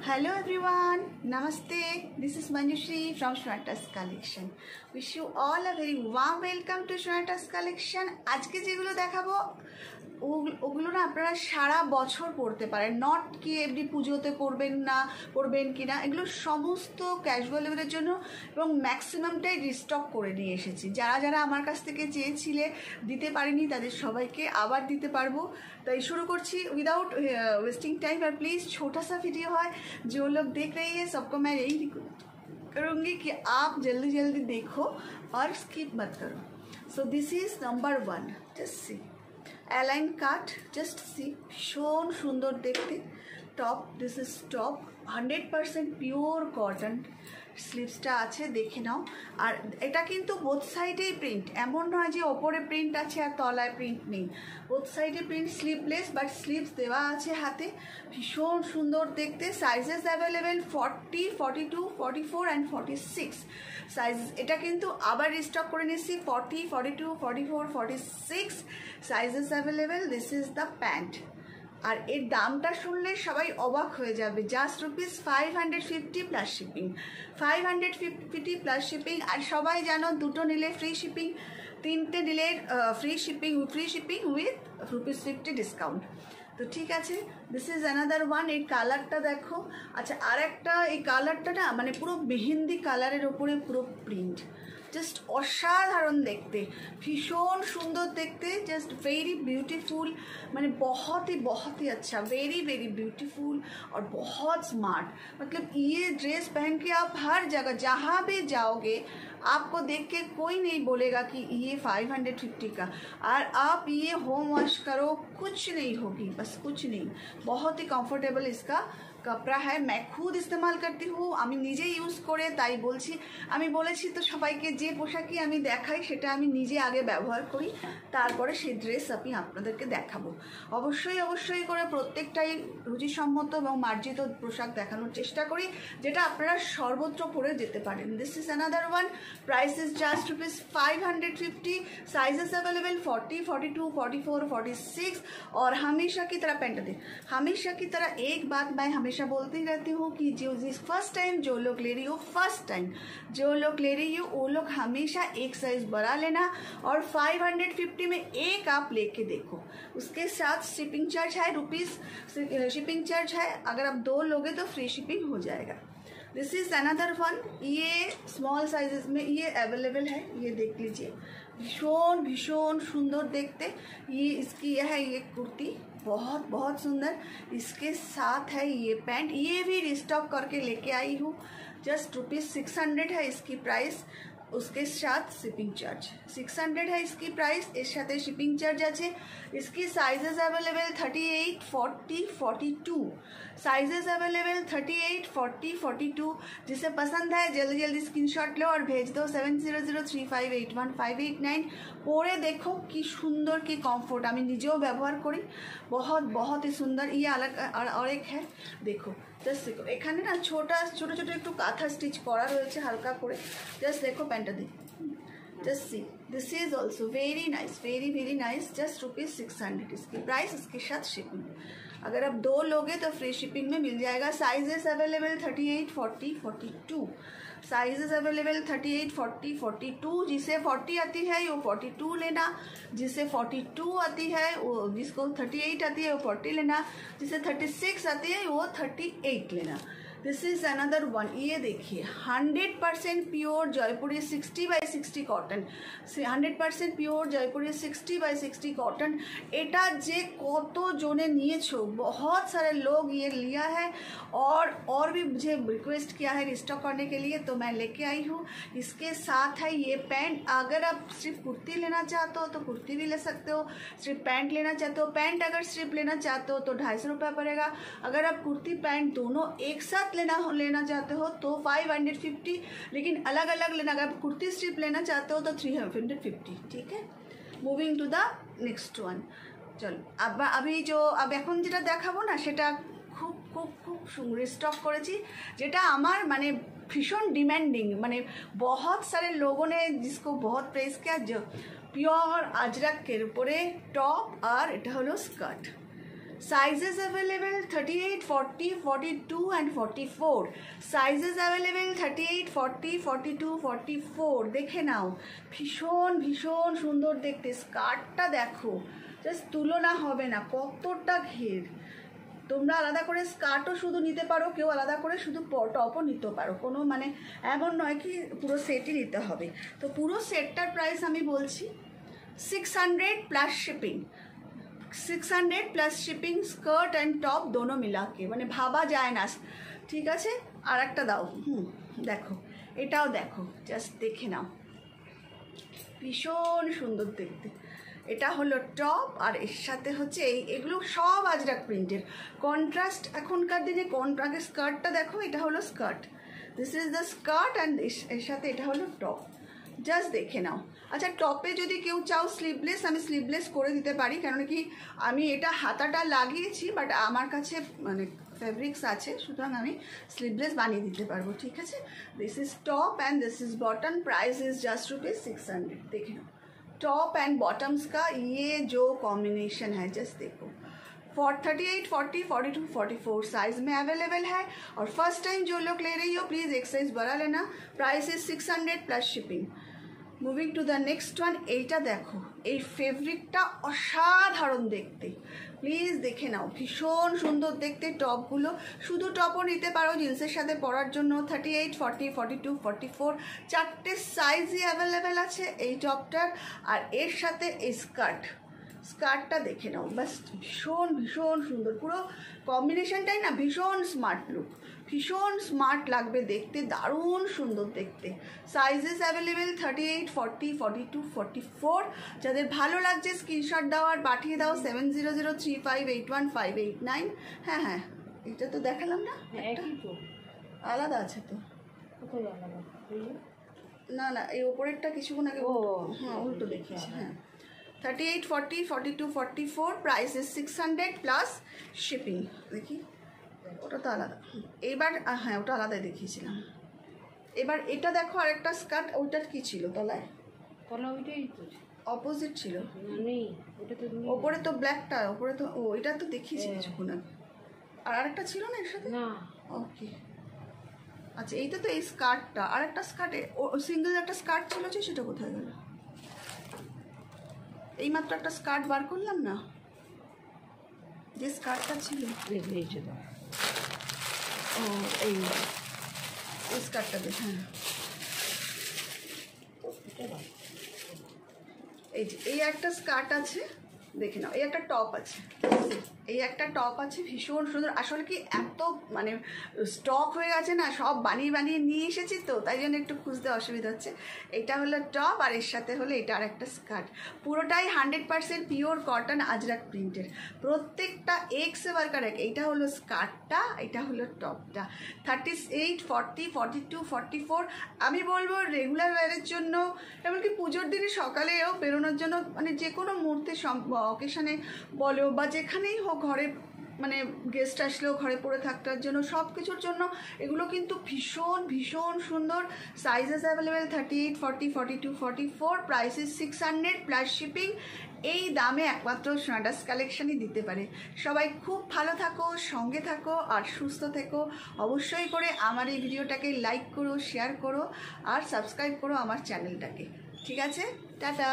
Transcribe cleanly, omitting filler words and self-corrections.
Hello everyone, Namaste. This is Manjushri from Shweta's Collection. Wish you all a very warm welcome to Shweta's Collection. আজকে যেগুলো দেখাবো ওগুলো না আপনারা সারা বছর পরতে পারেন, নট কি এমনি পুজোতে পরবেন কিনা, এগুলো সমস্ত ক্যাজুয়াল ওয়্যারের জন্য এবং ম্যাক্সিমামটাই রিস্টক করে নিয়ে এসেছি। যারা যারা আমার কাছ থেকে চেয়েছিলে দিতে পারিনি তাদের সবাইকে আবার দিতে পারবো। তাই শুরু করছি উইदाउट वेस्टिंग टाइम। और प्लीज़ छोटा सा वीडियो है, जो लोग देख रही है सबको मैं यही करूँगी कि आप जल्दी जल्दी देखो और स्किप मत करो। So this is number 1, just see A line cut, just see, ভীষণ সুন্দর দেখতে। Top, this is top, 100% pure cotton. স্লিভসটা আছে, দেখে নাও। আর এটা কিন্তু বোথ সাইডেই প্রিন্ট, এমন নয় যে ওপরে প্রিন্ট আছে আর তলায় প্রিন্ট নেই। বোথ সাইডে প্রিন্ট, স্লিভলেস বাট স্লিভস দেওয়া আছে হাতে। ভীষণ সুন্দর দেখতে। Sizes available 40, 42, 44 and 46 size. এটা কিন্তু আবার রিস্টক করে নিচ্ছি, 40, 42, 44, 46 sizes available. This is the pant. আর এর দামটা শুনলে সবাই অবাক হয়ে যাবে, just ₹550 plus shipping, 550 plus shipping. আর সবাই জানো দুটো নিলে ফ্রি শিপিং, তিনটে নিলে ফ্রি শিপিং উইথ ₹50 ডিসকাউন্ট। তো ঠিক আছে, দিস ইজ অ্যানাদার ওয়ান। এই কালারটা দেখো। আচ্ছা, আর একটা, এই কালারটা না মানে পুরো মেহেন্দি কালারের ওপরে পুরো প্রিন্ট, জাস্ট অসাধারণ দেখতে, ভীষণ সুন্দর দেখতে, जस्ट वेरी ब्यूटीफुल, मैंने बहुत ही अच्छा, वेरी वेरी ब्यूटीफुल और बहुत स्मार्ट। मतलब ये ड्रेस पहन के आप हर जगह जहाँ भी जाओगे आपको देख के कोई नहीं बोलेगा कि ये 550 का। और आप ये होम वॉश करो, कुछ नहीं होगी, बस कुछ नहीं। बहुत ही कंफर्टेबल इसका কাপড়া হ্যাঁ, मैं खुद इस्तेमाल करती हूँ, আমি নিজে ইউজ করে তাই বলছি। আমি বলেছি তো সবাইকে, যে পোশাকই আমি দেখাই সেটা আমি নিজে আগে ব্যবহার করি, তারপরে সেই ড্রেস আমি আপনাদেরকে দেখাবো। অবশ্যই করে প্রত্যেকটাই রুচিসম্মত এবং মার্জিত পোশাক দেখানোর চেষ্টা করি, যেটা আপনারা সর্বত্র পরে যেতে পারেন। This is another one. Price is just ₹550। Sizes available 40, 42, 44, 46। और हमेशा की तरह पेंट दे, हमेशा की तरह एक बात मैं हमेशा बोलती रहती हूँ कि फर्स्ट टाइम जो लोग ले रही हो वो लोग हमेशा एक साइज बड़ा लेना। और 550 में एक आप लेके देखो, उसके साथ शिपिंग चार्ज है शिपिंग चार्ज है। अगर आप 2 लोगे तो फ्री शिपिंग हो जाएगा। This is another one. ये स्मॉल साइजेस में ये अवेलेबल है, ये देख लीजिए, भीषण सुंदर देखते। ये इसकी यह है ये कुर्ती, बहुत सुंदर। इसके साथ है ये पैंट, ये भी रिस्टॉक करके लेके आई हूँ। जस्ट ₹600 है इसकी प्राइस, उसके साथ शिपिंग चार्ज 600 है इसकी प्राइस, इस साथे शिपिंग चार्ज আছে। इसकी साइजेस अवेलेबल 38, 40, 42 साइजेस अवेलेबल 38, 40, 42। जिसे पसंद है जल्दी स्क्रीनशॉट लो और भेज दो 7003581589। পরে দেখো কি সুন্দর, কি কমফোর্ট। আমি নিজেও ব্যবহার করি, बहुत ही सुंदर। ये अलग और एक है, देखो জাস্ট দেখো, এখানে না ছোট একটু কাঁথা স্টিচ করা রয়েছে হালকা করে। জাস্ট দেখো প্যান্টটা দেখো, just see, this is also very nice, very nice. Just ₹600 इसकी प्राइस, इसके साथ शिपिंग। अगर आप 2 लोगे तो फ्री शिपिंग में मिल जाएगा। Sizes available 38, 40, 42 sizes available 38, 40, 42। जिसे 40 आती है वो 42 लेना, जिसे 42 आती है वो, जिसको 38 आती है वो 40 लेना, जिसे 36 आती है वो 38 लेना। This is another one. ये देखिए 100% प्योर जयपुरी 60/60 कॉटन, 100% प्योर जयपुरी 60/60 कॉटन। एटा जे कत जोने निয়েছো, बहुत सारे लोग ये लिया है और भी मुझे रिक्वेस्ट किया है रिस्टॉक करने के लिए, तो मैं लेके आई हूँ। इसके साथ है ये पैंट। अगर आप सिर्फ कुर्ती लेना चाहते हो तो कुर्ती भी ले सकते हो, सिर्फ पैंट लेना चाहते हो, पैंट अगर सिर्फ लेना चाहते हो तो ₹250 पड़ेगा। अगर आप कुर्ती पैंट दोनों एक साथ लेना चाहते हो तो 550, लेकिन अलग अलग लेना। अगर आप कुर्ती स्ट्रिप लेना चाहते हो तो 350। ठीक है, moving to the next one. চলো अब এখন যেটা দেখাবো না সেটা খুব রিস্টক করেছি, যেটা আমার মানে भीषण डिमांडिंग, माने बहुत सारे लोगों ने जिसको बहुत प्रेस किया। जो प्योर अजरक के ऊपर टॉप और এটা হলো skirt. Sizes available 38, 40, 42 and 44. Sizes available 38, 40, 42, 44. দেখে নাও, ভীষণ ভীষণ সুন্দর দেখতে। স্কার্টটা দেখো, জাস্ট তুলনা হবে না, কতটা ঘের। তোমরা আলাদা করে স্কার্টও শুধু নিতে পারো, কেউ আলাদা করে শুধু টপও নিতে পারো, কোনো মানে এমন নয় কি পুরো সেটই নিতে হবে। তো পুরো সেটটার প্রাইস আমি বলছি 600 plus shipping. 600 plus shipping, skirt and top দোনো মিলাকে, মানে ভাবা যায় না। ঠিক আছে, আর একটা দাও। দেখো, এটাও দেখো, জাস্ট দেখে নাও, ভীষণ সুন্দর দেখতে। এটা হলো টপ, আর এর সাথে হচ্ছে এগুলো সব আজরাক প্রিন্টের কন্ট্রাস্ট। এখনকার দিনে আগে স্কার্টটা দেখো, এটা হলো skirt, this is the skirt and এর সাথে এটা হলো টপ, জাস্ট দেখে নাও। আচ্ছা, টপে যদি কেউ চাও স্লিভলেস, আমি স্লিভলেস করে দিতে পারি, কারণ কি আমি এটা হাতাটা লাগিয়েছি, বাট আমার কাছে মানে ফেব্রিক্স আছে, সুতরাং আমি স্লিভলেস বানিয়ে দিতে পারবো। ঠিক আছে, this is top and this is bottom, price is just ₹600। देखे ना, टॉप एंड बॉटम्स का ये जो कॉम्बिनेशन है, जस्ट देखो। 38, 40, 42, 44 साइज में अवेलेबल है। और फर्स्ट टाइम जो लोग ले रही हो प्लीज़ एक साइज बड़ा लेना। Price is 600 plus shipping. Moving to the next one. এইটা দেখো, এই ফেব্রিকটা অসাধারণ দেখতে, প্লিজ দেখে নাও, ভীষণ সুন্দর দেখতে। টপগুলো শুধু টপও নিতে পারো জিন্সের সাথে পরার জন্য। 38, 40, 42, 44 চারটে সাইজই অ্যাভেলেবেল আছে এই টপটার। আর এর সাথে এই স্কার্টটা দেখে নাও, বাস ভীষণ ভীষণ সুন্দর, পুরো কম্বিনেশনটাই না ভীষণ স্মার্ট লুক, ভীষণ স্মার্ট লাগবে দেখতে, দারুণ সুন্দর দেখতে। Sizes available 38, 40, 42, 44। যাদের ভালো লাগছে স্ক্রিনশট দাও আর পাঠিয়ে দাও 7003581589। হ্যাঁ হ্যাঁ, এটা তো দেখালাম না, আলাদা আছে তো। না না, এই ওপরেরটা কিছুক্ষণ আগে হ্যাঁ উল্টো দেখিয়েছি। হ্যাঁ, 38, 40, 42, 44, প্রাইস ইজ 600 প্লাস শিপিং। দেখি, ওটা তো আলাদা। এবার হ্যাঁ, ওটা আলাদাই দেখিয়েছিলাম। এবার এটা দেখো, আরেকটা স্কার্ট, ওইটার কি ছিল তলায়? ওইটাই অপোজিট ছিল, ওপরে তো ব্ল্যাকটা, ওপরে তো এটা তো দেখিয়েছি কিছুক্ষণ আগে। আর আরেকটা ছিল না এর সাথে? না। ওকে, আচ্ছা, এইটা তো এই স্কার্টটা। আরেকটা স্কার্টে সিঙ্গেল একটা স্কার্ট ছিল, যে সেটা কোথায় গেল? এইমাত্র একটা স্কার্ট বার করলাম না, যে স্কার্টটা ছিল। ও, এই স্কার্টটা দেখ। হ্যাঁ, এই যে এই একটা স্কার্ট আছে, দেখে নাও। এই একটা টপ আছে, এই একটা টপ আছে, ভীষণ সুন্দর। আসলে কি এত মানে স্টক হয়ে গেছে না, সব বানিয়ে বানিয়ে নিয়ে এসেছি তো, তাই জন্য একটু খুঁজতে অসুবিধা হচ্ছে। এটা হলো টপ, আর এর সাথে হলো এটা আর একটা স্কার্ট। পুরোটাই 100% পিওর কটন আজরাক প্রিন্টের, প্রত্যেকটা এক সে বারকার এক। এইটা হলো স্কার্টটা, এটা হলো টপটা। 38, 40, 42, 44। আমি বলবো রেগুলার ওয়্যারের জন্য, এমনকি পুজোর দিনে সকালেও বেরোনোর জন্য, মানে যে কোনো মুহূর্তে অকেশানে বলো বা যেখানেই হোক, ঘরে মানে গেস্ট আসলেও ঘরে পরে থাকার জন্য, সব কিছুর জন্য এগুলো কিন্তু ভীষণ ভীষণ সুন্দর। Sizes available 38, 40, 42, 44। Price is 600 plus shipping. এই দামে একমাত্র সোনাটাস কালেকশনই দিতে পারে। সবাই খুব ভালো থাকো, সঙ্গে থাকো আর সুস্থ থেকো। অবশ্যই করে আমার এই ভিডিওটাকে লাইক করো, শেয়ার করো আর সাবস্ক্রাইব করো আমার চ্যানেলটাকে। ঠিক আছে, টাটা।